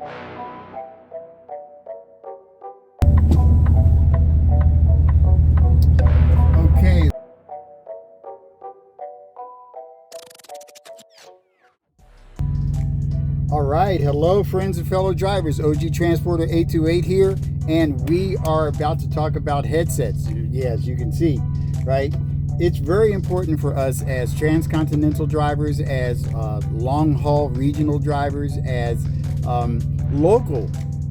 Okay. All right. Hello, friends and fellow drivers. OG Transporter 828 here, and we are about to talk about headsets. Yeah, as you can see, right? It's very important for us as transcontinental drivers, as long haul regional drivers, as local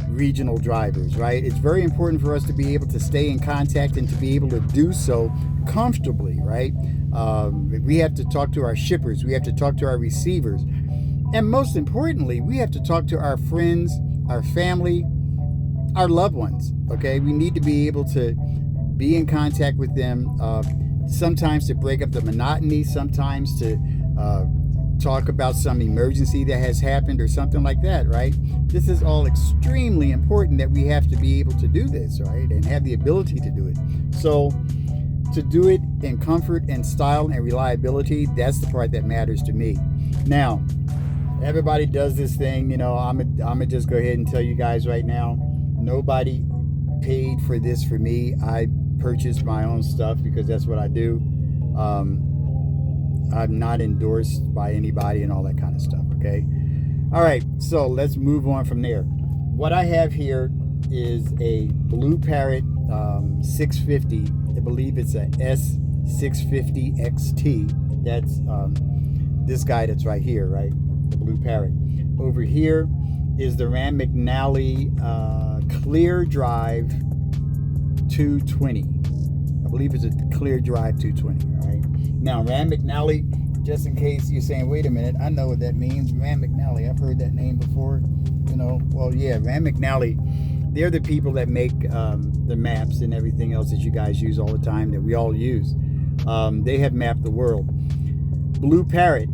regional drivers, right? It's very important for us to be able to stay in contact and to be able to do so comfortably, right? We have to talk to our shippers, we have to talk to our receivers, and most importantly, we have to talk to our friends, our family, our loved ones, okay? We need to be able to be in contact with them, sometimes to break up the monotony, sometimes to talk about some emergency that has happened or something like that, right? This is all extremely important that we have to be able to do this, right? And have the ability to do it. So to do it in comfort and style and reliability, that's the part that matters to me. Now, everybody does this thing, I'm gonna just go ahead and tell you guys right now, nobody paid for this for me. I purchased my own stuff because that's what I do. I'm not endorsed by anybody and all that kind of stuff, okay? All right, so let's move on from there. What I have here is a Blue Parrot 650. I believe it's a S650 XT. That's this guy that's right here, right? The Blue Parrot. Over here is the Rand McNally Clear Drive 220. I believe it's a Clear Drive 220. All right. Now, Rand McNally, just in case you're saying, wait a minute, I know what that means. Rand McNally, I've heard that name before. Well, yeah, Rand McNally, they're the people that make the maps and everything else that you guys use all the time, that we all use. They have mapped the world. Blue Parrot,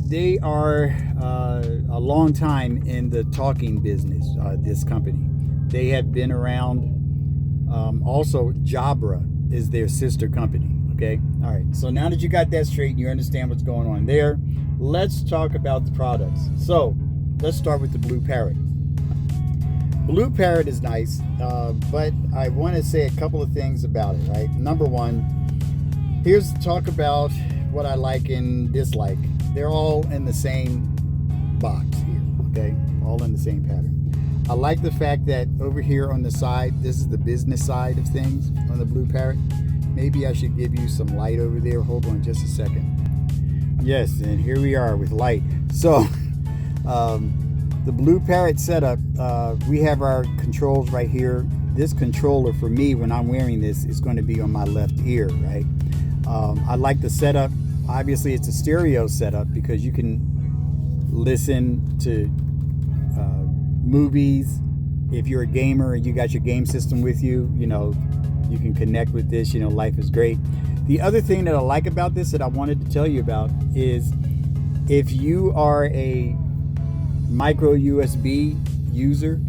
they are a long time in the talking business, this company. They have been around. Also, Jabra is their sister company, okay? All right, so now that you got that straight and you understand what's going on there, let's talk about the products. So let's start with the Blue Parrot. Blue Parrot is nice, but I want to say a couple of things about it, right? Number one, here's to talk about what I like and dislike. They're all in the same box here, okay? All in the same pattern. I like the fact that over here on the side, this is the business side of things on the Blue Parrot. Maybe I should give you some light over there. Hold on just a second. Yes, and here we are with light. So the Blue Parrot setup, we have our controls right here. This controller for me, when I'm wearing this, is going to be on my left ear, right? I like the setup. Obviously, it's a stereo setup because you can listen to movies. If you're a gamer and you got your game system with you, you can connect with this. Life is great. The other thing that I like about this that I wanted to tell you about is if you are a micro USB user,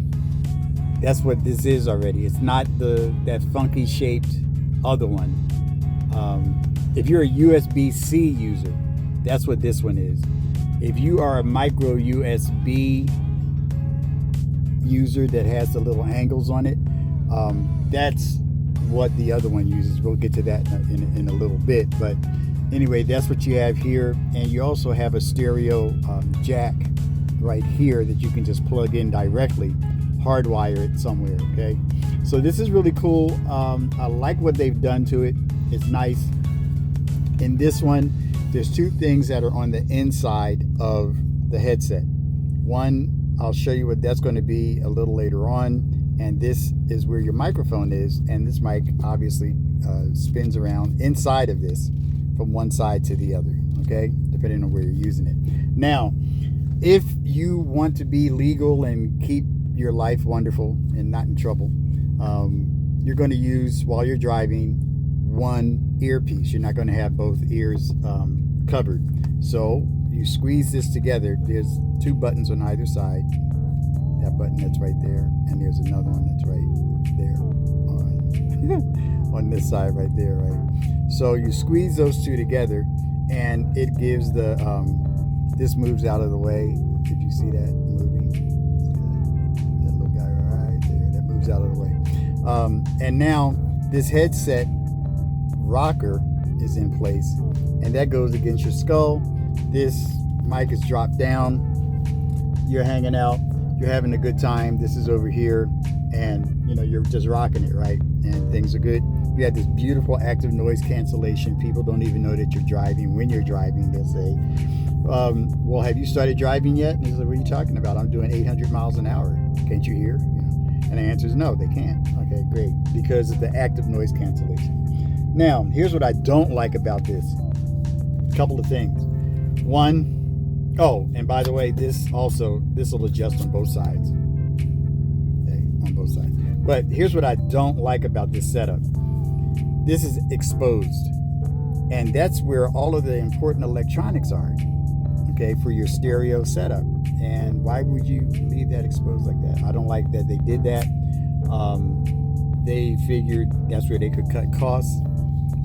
that's what this is already. It's not that funky shaped other one. If you're a USB-C user, that's what this one is. If you are a micro USB user that has the little angles on it, that's what the other one uses. We'll get to that in a little bit, but anyway, that's what you have here. And you also have a stereo jack right here that you can just plug in directly, hardwire it somewhere, okay? So this is really cool. I like what they've done to it. It's nice. In this one, there's two things that are on the inside of the headset. One, I'll show you what that's going to be a little later on, and this is where your microphone is, and this mic obviously spins around inside of this from one side to the other, okay, depending on where you're using it. Now, if you want to be legal and keep your life wonderful and not in trouble, you're going to use, while you're driving, one earpiece. You're not going to have both ears covered. So you squeeze this together. There's two buttons on either side. That button that's right there, and there's another one that's right there on this side right there, right? So you squeeze those two together, and it gives this moves out of the way. Did you see that moving? And now this headset rocker is in place, and that goes against your skull. This mic is dropped down. You're hanging out. You're having a good time. This is over here, and you're just rocking it, right? And things are good. You have this beautiful active noise cancellation. People don't even know that you're driving. When you're driving, they'll say, well, have you started driving yet? And he's like, what are you talking about? I'm doing 800 miles an hour. Can't you hear? And the answer is no, they can't. Okay, great. Because of the active noise cancellation. Now, here's what I don't like about this. A couple of things. One, and by the way, this will adjust on both sides. Okay, on both sides. But here's what I don't like about this setup. This is exposed. And that's where all of the important electronics are, okay, for your stereo setup. And why would you leave that exposed like that? I don't like that they did that. They figured that's where they could cut costs.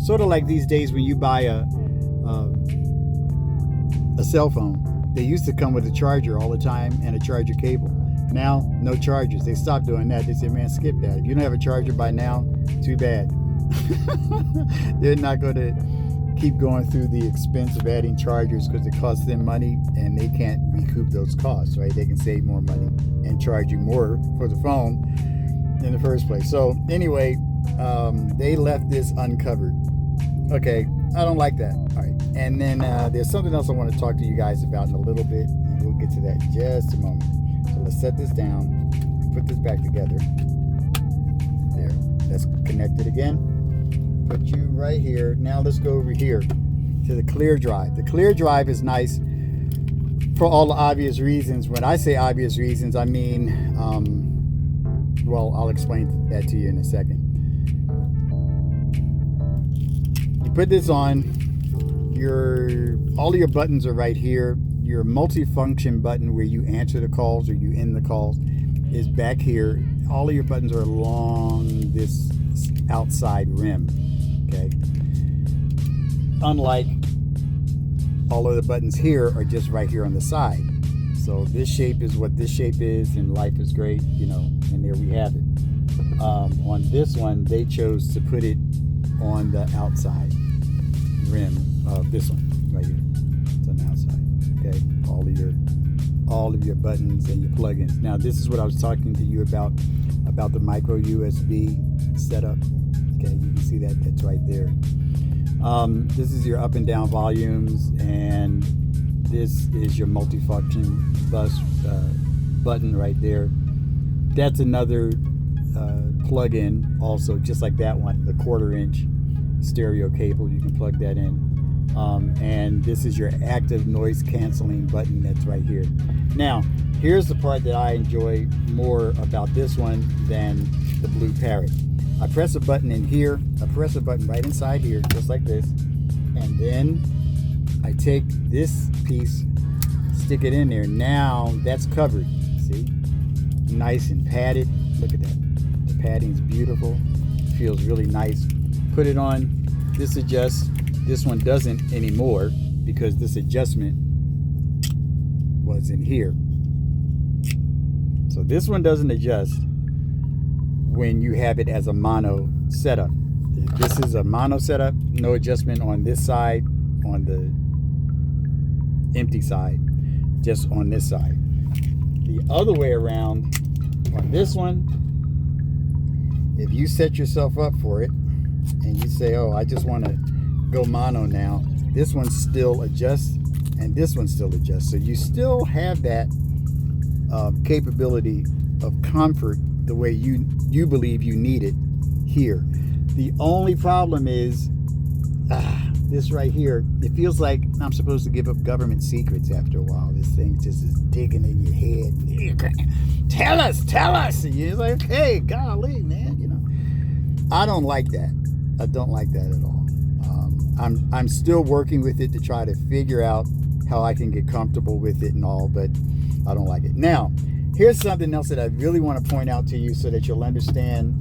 Sort of like these days when you buy a cell phone. They used to come with a charger all the time and a charger cable. Now, no chargers. They stopped doing that. They said, man, skip that. If you don't have a charger by now, too bad. They're not going to keep going through the expense of adding chargers because it costs them money and they can't recoup those costs, right? They can save more money and charge you more for the phone in the first place. So anyway, they left this uncovered. Okay, I don't like that. All right. And then there's something else I want to talk to you guys about in a little bit, and we'll get to that in just a moment. So let's set this down, put this back together. There, that's connected again. Put you right here. Now let's go over here to the clear drive. The clear drive is nice for all the obvious reasons. When I say obvious reasons, I mean, well, I'll explain that to you in a second. You put this on. All of your buttons are right here. Your multifunction button where you answer the calls or you end the calls is back here. All of your buttons are along this outside rim. Okay. Unlike all of the buttons here are just right here on the side. So this shape is what this shape is, and life is great, and there we have it. On this one, they chose to put it on the outside rim of this one right here. It's on the outside. Okay, all of your buttons and your plugins. Now this is what I was talking to you about the micro USB setup. Okay, you can see that that's right there. This is your up and down volumes, and this is your multifunction bus button right there. That's another plug-in also, just like that one, the 1/4-inch stereo cable. You can plug that in. And this is your active noise canceling button that's right here. Now, here's the part that I enjoy more about this one than the Blue Parrot. I press a button in here. I press a button right inside here, just like this. And then I take this piece, stick it in there. Now that's covered. See? Nice and padded. Look at that. The padding's beautiful. Feels really nice. Put it on. This adjusts. This one doesn't anymore because this adjustment was in here. So this one doesn't adjust when you have it as a mono setup. If this is a mono setup, no adjustment on this side, on the empty side, just on this side. The other way around, on this one, if you set yourself up for it and you say, oh, I just want to go mono now, this one still adjusts and this one still adjusts. So you still have that capability of comfort the way you believe you need it here. The only problem is this right here. It feels like I'm supposed to give up government secrets after a while. This thing just is digging in your head. Tell us. And you're like, hey, golly, man, I don't like that. I don't like that at all. I'm still working with it to try to figure out how I can get comfortable with it and all, but I don't like it. Now, here's something else that I really want to point out to you so that you'll understand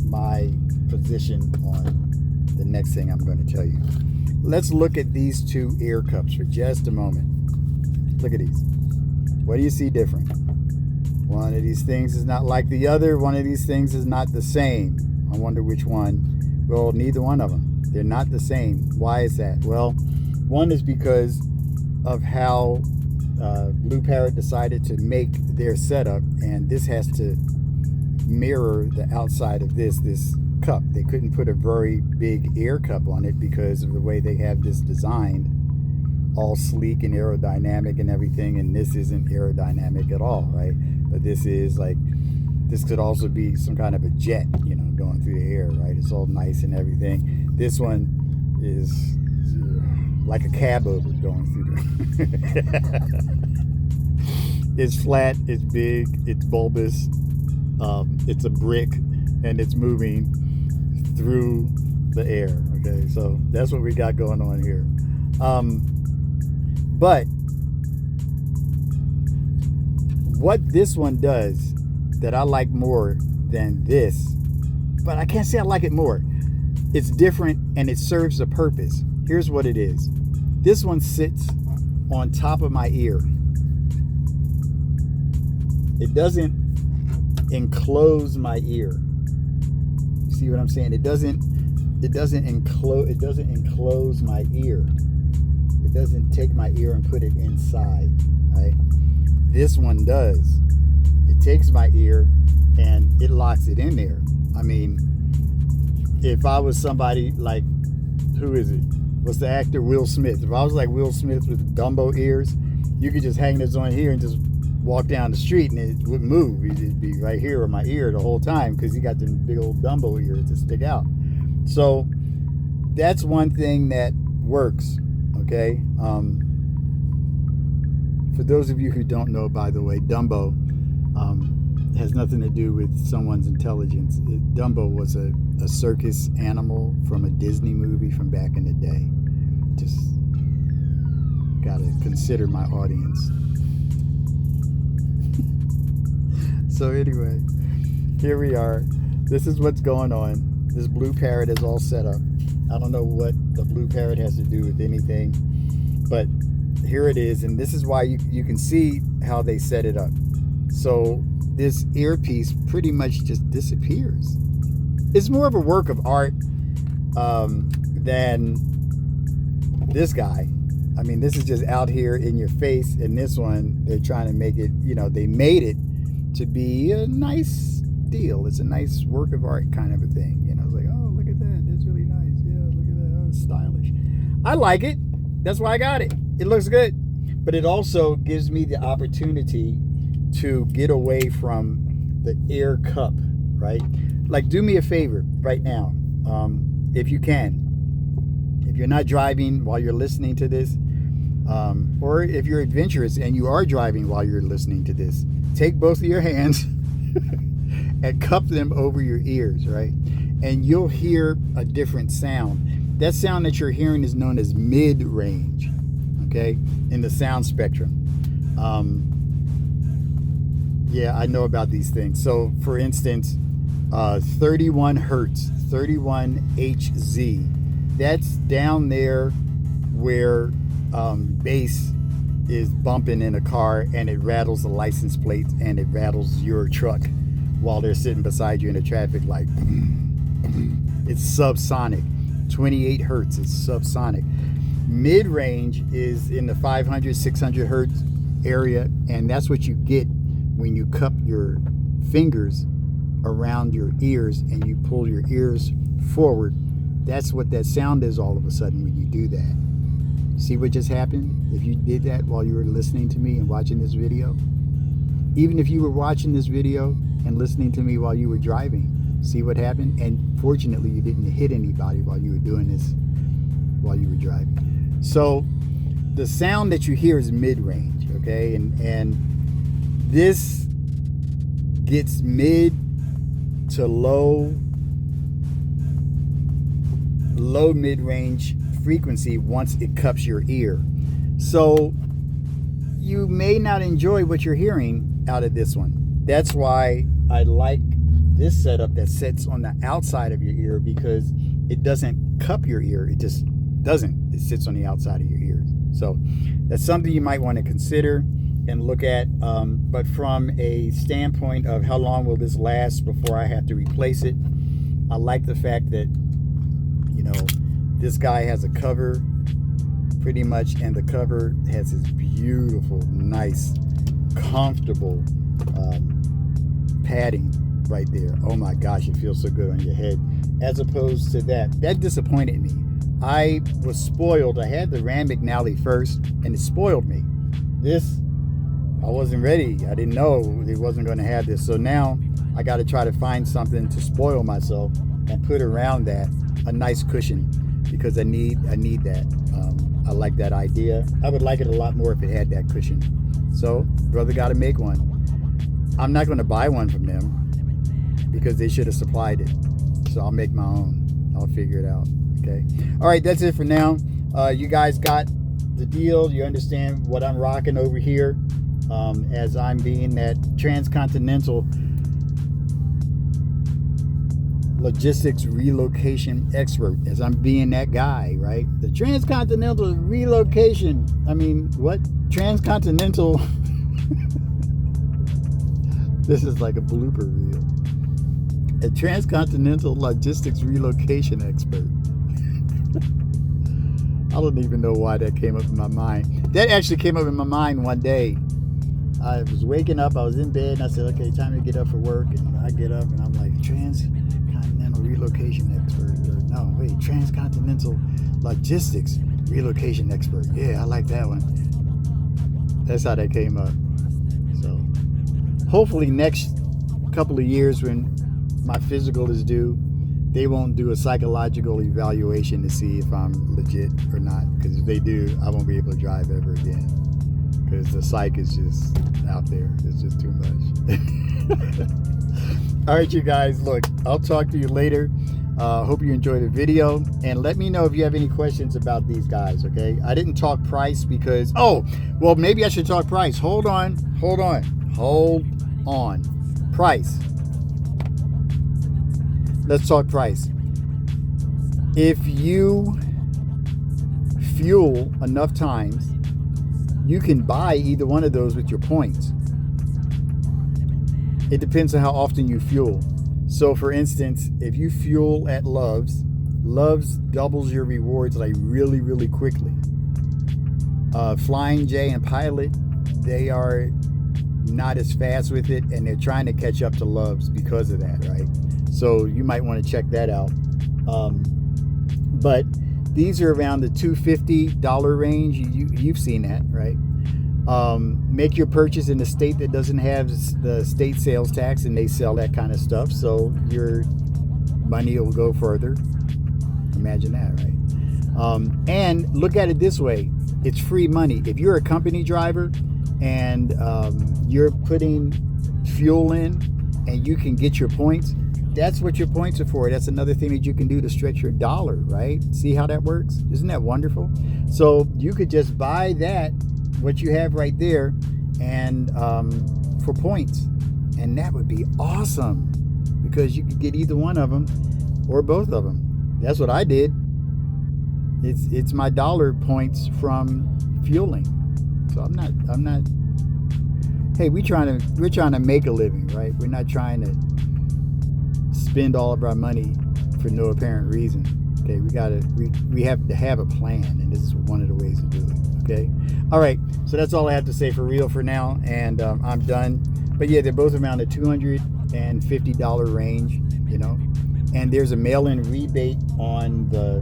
my position on the next thing I'm going to tell you. Let's look at these two ear cups for just a moment. Look at these. What do you see different? One of these things is not like the other. One of these things is not the same. I wonder which one. Well, neither one of them. They're not the same. Why is that? Well, one is because of how Blue Parrot decided to make their setup, and this has to mirror the outside of this cup. They couldn't put a very big air cup on it because of the way they have this designed, all sleek and aerodynamic and everything, and this isn't aerodynamic at all, right? But this is like, this could also be some kind of a jet, you know, going through the air, right? It's all nice and everything. This one is like a cab over going through the it's flat, it's big, it's bulbous, it's a brick, and it's moving through the air. Okay, so that's what we got going on here. But what this one does that I like more than this, but I can't say I like it more, it's different and it serves a purpose. Here's what it is. This one sits on top of my ear. It doesn't enclose my ear. You see what I'm saying? It doesn't enclose my ear. It doesn't take my ear and put it inside, right? This one does. It takes my ear and it locks it in there. I mean, if I was somebody like, who is it? What's the actor? Will Smith. If I was like Will Smith with Dumbo ears, you could just hang this on here and just walk down the street and it wouldn't move. It'd be right here on my ear the whole time because he got the big old Dumbo ears to stick out. So that's one thing that works, okay? For those of you who don't know, by the way, Dumbo has nothing to do with someone's intelligence. Dumbo was a circus animal from a Disney movie from back in the day. Just gotta consider my audience. So anyway, here we are. This is what's going on. This Blue Parrot is all set up. I don't know what the Blue Parrot has to do with anything, but here it is. And this is why you can see how they set it up. So this earpiece pretty much just disappears. It's more of a work of art than this guy. I mean, this is just out here in your face, and this one, they're trying to make it, you know, they made it to be a nice deal. It's a nice work of art kind of a thing. You know, it's like, oh, look at that. That's really nice. Yeah, look at that. Oh, it's stylish. I like it. That's why I got it. It looks good. But it also gives me the opportunity to get away from the air cup, right? Like, do me a favor right now, if you can. If you're not driving while you're listening to this, or if you're adventurous and you are driving while you're listening to this, take both of your hands and cup them over your ears, right? And you'll hear a different sound. That sound that you're hearing is known as mid-range, okay, in the sound spectrum. Yeah, I know about these things. So, for instance, 31 hertz, 31 Hz, that's down there where bass is bumping in a car and it rattles the license plates and it rattles your truck while they're sitting beside you in a traffic light. It's subsonic. 28 hertz is subsonic. Mid-range is in the 500, 600 hertz area, and that's what you get when you cup your fingers around your ears and you pull your ears forward. That's what that sound is all of a sudden when you do that. See what just happened? If you did that while you were listening to me and watching this video, even if you were watching this video and listening to me while you were driving, see what happened? And fortunately, you didn't hit anybody while you were doing this, while you were driving. So the sound that you hear is mid-range, okay? And this gets mid to low mid-range frequency once it cups your ear. So you may not enjoy what you're hearing out of this one. That's why I like this setup that sits on the outside of your ear, because it doesn't cup your ear. It just doesn't. It sits on the outside of your ears. So that's something you might want to consider. and look at, but from a standpoint of how long will this last before I have to replace it, I like the fact that, you know, this guy has a cover pretty much, and the cover has this beautiful, nice, comfortable padding right there. Oh my gosh, it feels so good on your head. As opposed to that disappointed me. I was spoiled. I had the Rand McNally first, and it spoiled me. This, I wasn't ready. I didn't know it wasn't going to have this. So now I got to try to find something to spoil myself and put around that a nice cushion, because I need that. I like that idea. I would like it a lot more if it had that cushion. So brother got to make one. I'm not going to buy one from them because they should have supplied it. So I'll make my own. I'll figure it out. Okay. All right. That's it for now. You guys got the deal. You understand what I'm rocking over here, as I'm being that transcontinental logistics relocation expert, as I'm being that guy, right? The transcontinental relocation. I mean, what? Transcontinental. This is like a blooper reel. A transcontinental logistics relocation expert. I don't even know why that came up in my mind. That actually came up in my mind one day. I was waking up, I was in bed, and I said, okay, time to get up for work. And I get up, and I'm like, transcontinental relocation expert. Or no, wait, transcontinental logistics relocation expert. Yeah, I like that one. That's how that came up. So hopefully next couple of years, when my physical is due, they won't do a psychological evaluation to see if I'm legit or not. Because if they do, I won't be able to drive ever again. Because the psych is just out there. It's just too much. All right, you guys, look, I'll talk to you later. Hope you enjoyed the video. And let me know if you have any questions about these guys, okay? I didn't talk price because, oh, well, maybe I should talk price. Hold on. Price. Let's talk price. If you fuel enough times, you can buy either one of those with your points. It depends on how often you fuel. So for instance, if you fuel at Love's doubles your rewards like really, really quickly. Flying J and Pilot, they are not as fast with it, and they're trying to catch up to Love's because of that, right? So you might want to check that out. But these are around the $250 range. You've seen that, right? Make your purchase in a state that doesn't have the state sales tax, and they sell that kind of stuff, so your money will go further. Imagine that, right? And look at it this way. It's free money. If you're a company driver and you're putting fuel in and you can get your points, that's what your points are for. That's another thing that you can do to stretch your dollar, right? See how that works? Isn't that wonderful? So you could just buy that, what you have right there, and for points. And that would be awesome, because you could get either one of them or both of them. That's what I did. It's my dollar points from fueling. So I'm not. Hey, we're trying to make a living, right? We're not trying to spend all of our money for no apparent reason. Okay, we have to have a plan, and this is one of the ways to do it. Okay, all right. So that's all I have to say for real for now, and I'm done. But yeah, they're both around the $250 range, you know. And there's a mail-in rebate on the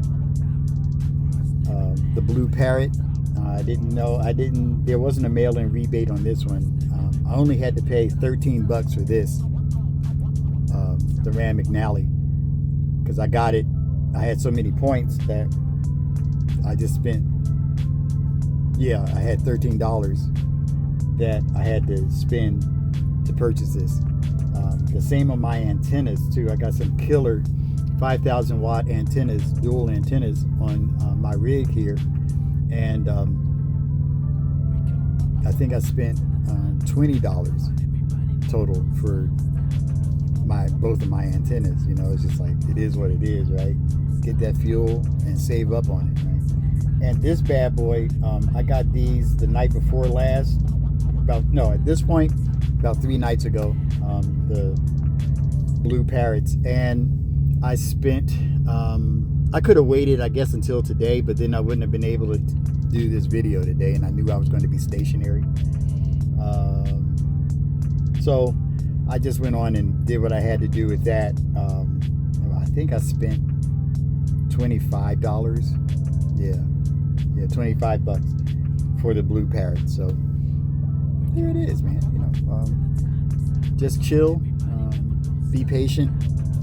Blue Parrot. I didn't know. There wasn't a mail-in rebate on this one. I only had to pay $13 for this, the Rand McNally, because I got it. I had so many points that I just spent. Yeah, I had $13 that I had to spend to purchase this. The same on my antennas too. I got some killer 5,000 watt antennas, dual antennas on my rig here, and I think I spent $20 total for both of my antennas. You know, it's just like, it is what it is, right? Get that fuel and save up on it, right? And this bad boy, I got these the night before last, at this point, about 3 nights ago, the blue parrots, and I spent, I could have waited, I guess, until today, but then I wouldn't have been able to do this video today, and I knew I was going to be stationary. So I just went on and did what I had to do with that. I think I spent $25. Yeah, $25 for the blue parrot. So there it is, man. You know, just chill, be patient,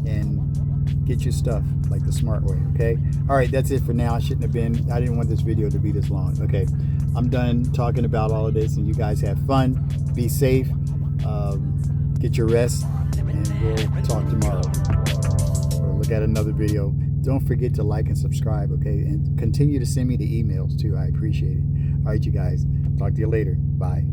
and get your stuff like the smart way. Okay. All right, that's it for now. I didn't want this video to be this long. Okay, I'm done talking about all of this, and you guys have fun. Be safe. Get your rest, and we'll talk tomorrow or look at another video. Don't forget to like and subscribe, okay? And continue to send me the emails too. I appreciate it. All right, you guys. Talk to you later. Bye.